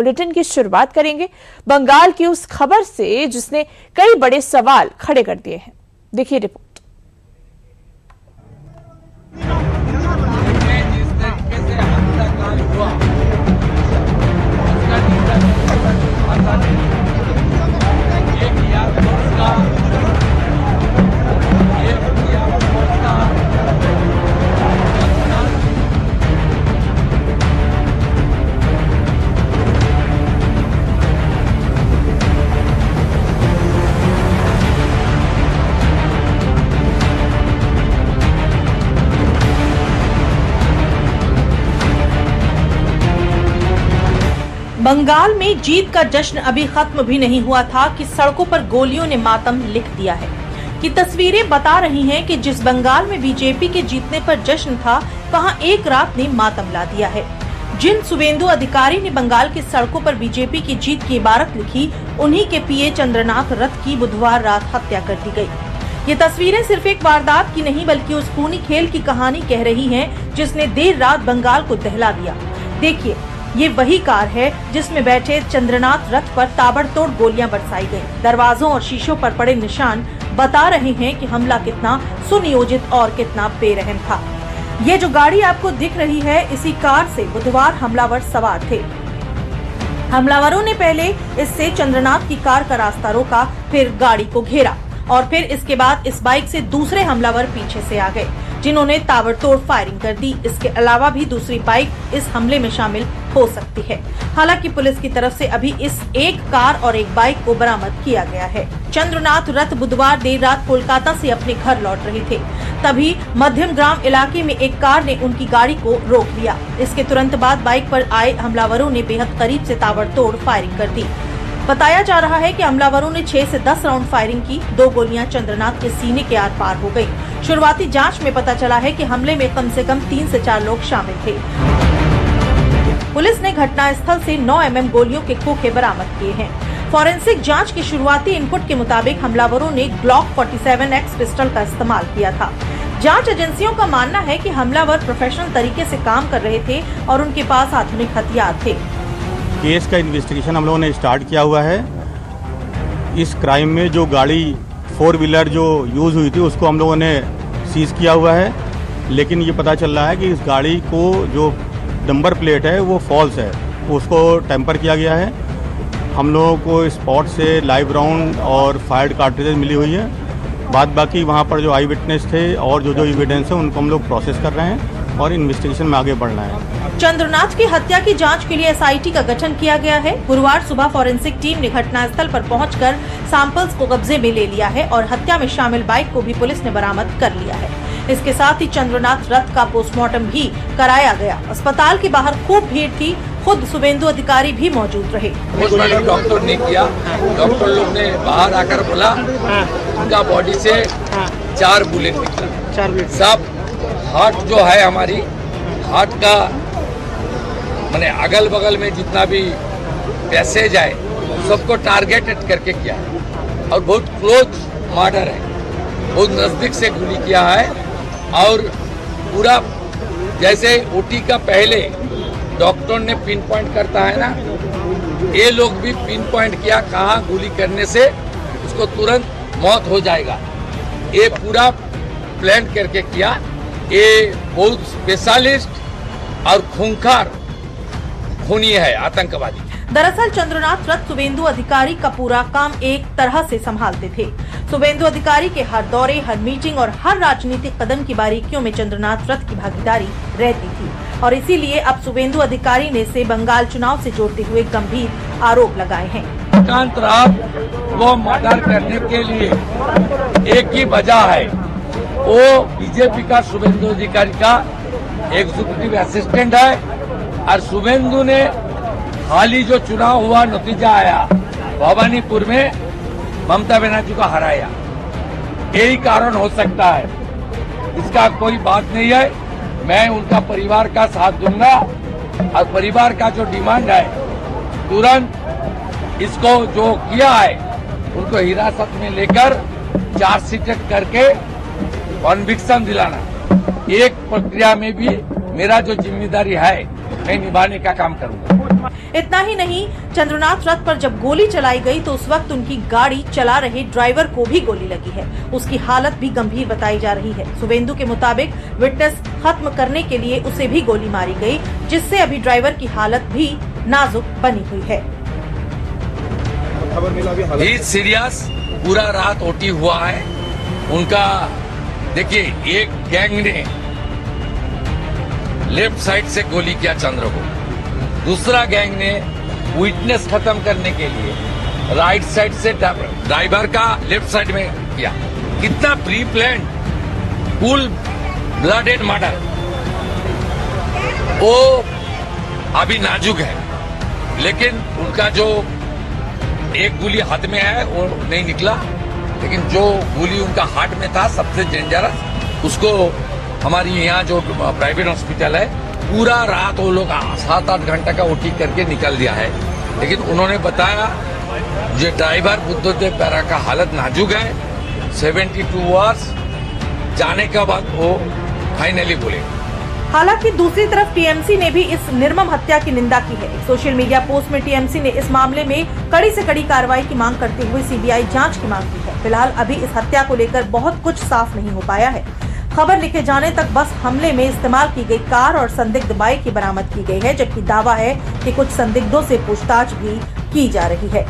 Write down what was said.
Bulletin की शुरुआत करेंगे बंगाल की उस खबर से जिसने कई बड़े सवाल खड़े कर दिए हैं। देखिए रिपोर्ट। बंगाल में जीत का जश्न अभी खत्म भी नहीं हुआ था कि सड़कों पर गोलियों ने मातम लिख दिया है। कि तस्वीरें बता रही हैं कि जिस बंगाल में बीजेपी के जीतने पर जश्न था, वहां एक रात ने मातम ला दिया है। जिन शुभेंदु अधिकारी ने बंगाल की सड़कों पर बीजेपी की जीत की इबारत लिखी, उन्हीं के पीए चंद्रनाथ रथ की बुधवार रात हत्या कर दी गई। ये तस्वीरें सिर्फ एक वारदात की नहीं बल्कि उस खूनी खेल की कहानी कह रही हैं, जिसने देर रात बंगाल को दहला दिया। देखिए, ये वही कार है जिसमें बैठे चंद्रनाथ रथ पर ताबड़तोड़ गोलियां बरसाई गईं। दरवाजों और शीशों पर पड़े निशान बता रहे हैं कि हमला कितना सुनियोजित और कितना बेरहम था। ये जो गाड़ी आपको दिख रही है, इसी कार से बुधवार हमलावर सवार थे। हमलावरों ने पहले इससे चंद्रनाथ की कार का रास्ता रोका, फिर गाड़ी को घेरा और फिर इसके बाद इस बाइक से दूसरे हमलावर पीछे से आ गए, जिन्होंने ताबड़तोड़ फायरिंग कर दी। इसके अलावा भी दूसरी बाइक इस हमले में शामिल हो सकती है। हालांकि पुलिस की तरफ से अभी इस एक कार और एक बाइक को बरामद किया गया है। चंद्रनाथ रथ बुधवार देर रात कोलकाता से अपने घर लौट रहे थे, तभी मध्यम ग्राम इलाके में एक कार ने उनकी गाड़ी को रोक लिया। इसके तुरंत बाद बाइक पर आए हमलावरों ने बेहद करीब से ताबड़तोड़ फायरिंग कर दी। बताया जा रहा है कि हमलावरों ने 6 से 10 राउंड फायरिंग की। 2 गोलियां चंद्रनाथ के सीने के आर पार हो गई। शुरुआती जांच में पता चला है कि हमले में कम से कम 3 से 4 लोग शामिल थे। पुलिस ने घटनास्थल से 9 mm गोलियों के खोखे बरामद किए हैं। फॉरेंसिक जांच की शुरुआती इनपुट के मुताबिक हमलावरों ने ग्लॉक 47X पिस्टल का इस्तेमाल किया था। जांच एजेंसियों का मानना है कि हमलावर प्रोफेशनल तरीके से काम कर रहे थे और उनके पास आधुनिक हथियार थे। केस का इन्वेस्टिगेशन हम लोगों ने स्टार्ट किया हुआ है। इस क्राइम में जो गाड़ी 4 व्हीलर जो यूज़ हुई थी उसको हम लोगों ने सीज किया हुआ है, लेकिन ये पता चल रहा है कि इस गाड़ी को जो नंबर प्लेट है वो फॉल्स है, उसको टेम्पर किया गया है। हम लोगों को स्पॉट से लाइव राउंड और फायर्ड कार्ट्रिजेज मिली हुई है। बाकी वहाँ पर जो आई विटनेस थे और जो एविडेंस है उनको हम लोग प्रोसेस कर रहे हैं और इन्वेस्टिगेशन में आगे बढ़ना है। चंद्रनाथ की हत्या की जांच के लिए एसआईटी का गठन किया गया है। गुरुवार सुबह फॉरेंसिक टीम ने घटनास्थल पर पहुंचकर सैंपल्स को कब्जे में ले लिया है और हत्या में शामिल बाइक को भी पुलिस ने बरामद कर लिया है। इसके साथ ही चंद्रनाथ रथ का पोस्टमार्टम भी कराया गया। अस्पताल के बाहर खूब भीड़ थी, खुद शुभेंदु अधिकारी भी मौजूद रहे। पोस्टमार्टम डॉक्टर ने किया। डॉक्टर लोग ने बाहर आकर बोला उनका बॉडी से 4 बुलेट निकला। सब हार्ट जो है हमारी हार्ट का मैंने अगल बगल में जितना भी पैसेज है सबको टारगेटेड करके किया है और बहुत क्लोज मर्डर है, बहुत नजदीक से गोली किया है। और पूरा जैसे ओटी का पहले डॉक्टर ने पिन पॉइंट करता है ना, ये लोग भी पिन पॉइंट किया कहाँ गोली करने से उसको तुरंत मौत हो जाएगा। ये पूरा प्लान करके किया। ये बहुत स्पेशलिस्ट और खूंखार खूनी है आतंकवादी। दरअसल चंद्रनाथ रथ शुभेंदु अधिकारी का पूरा काम एक तरह से संभालते थे। शुभेंदु अधिकारी के हर दौरे, हर मीटिंग और हर राजनीतिक कदम की बारीकियों में चंद्रनाथ रथ की भागीदारी रहती थी और इसीलिए अब शुभेंदु अधिकारी ने इसे बंगाल चुनाव से जोड़ते हुए गंभीर आरोप लगाए हैं। श्रीकांत राव वो मर्डर करने के लिए एक ही वजह है, वो बीजेपी का शुभेंदु अधिकारी का एग्जीक्यूटिव असिस्टेंट है और शुभेंदु ने हाल ही जो चुनाव हुआ नतीजा आया भवानीपुर में ममता बनर्जी को हराया, यही कारण हो सकता है। इसका कोई बात नहीं है। मैं उनका परिवार का साथ दूंगा और परिवार का जो डिमांड है तुरंत इसको जो किया है उनको हिरासत में लेकर चार्जशीट करके कन्विक्शन दिलाना। एक प्रक्रिया में भी मेरा जो जिम्मेदारी है मैं निभाने का काम करूंगा। इतना ही नहीं, चंद्रनाथ रथ पर जब गोली चलाई गई तो उस वक्त उनकी गाड़ी चला रहे ड्राइवर को भी गोली लगी है। उसकी हालत भी गंभीर बताई जा रही है। शुभेंदु के मुताबिक विटनेस खत्म करने के लिए उसे भी गोली मारी गई, जिससे अभी ड्राइवर की हालत भी नाजुक बनी हुई है। ही सीरियस, पूरा रात ओटी हुआ है उनका। देखिए, एक गैंग ने लेफ्ट साइड से गोली किया चंद्र को, दूसरा गैंग ने विटनेस खत्म करने के लिए राइट साइड से ड्राइवर का लेफ्ट साइड में किया। कितना pre plan, full blood and murder. वो अभी नाजुक है, लेकिन उनका जो एक गोली हाथ में है वो नहीं निकला, लेकिन जो गोली उनका हार्ट में था सबसे डेंजरस, उसको हमारी यहाँ जो प्राइवेट हॉस्पिटल है पूरा रात वो लोग 7-8 घंटे का ओटी करके निकल दिया है। लेकिन उन्होंने बताया जो ड्राइवर बुद्धदेव पैरा का हालत नाजुक है, 72 आवर्स जाने के बाद वो फाइनली बोले। हालांकि दूसरी तरफ टीएमसी ने भी इस निर्मम हत्या की निंदा की है। सोशल मीडिया पोस्ट में टीएमसी ने इस मामले में कड़ी से कड़ी कार्रवाई की मांग करते हुए सीबीआई जांच की मांग की है। फिलहाल अभी इस हत्या को लेकर बहुत कुछ साफ नहीं हो पाया है। खबर लिखे जाने तक बस हमले में इस्तेमाल की गई कार और संदिग्ध बाइक की बरामद की गई है, जबकि दावा है कि कुछ संदिग्धों से पूछताछ भी की जा रही है।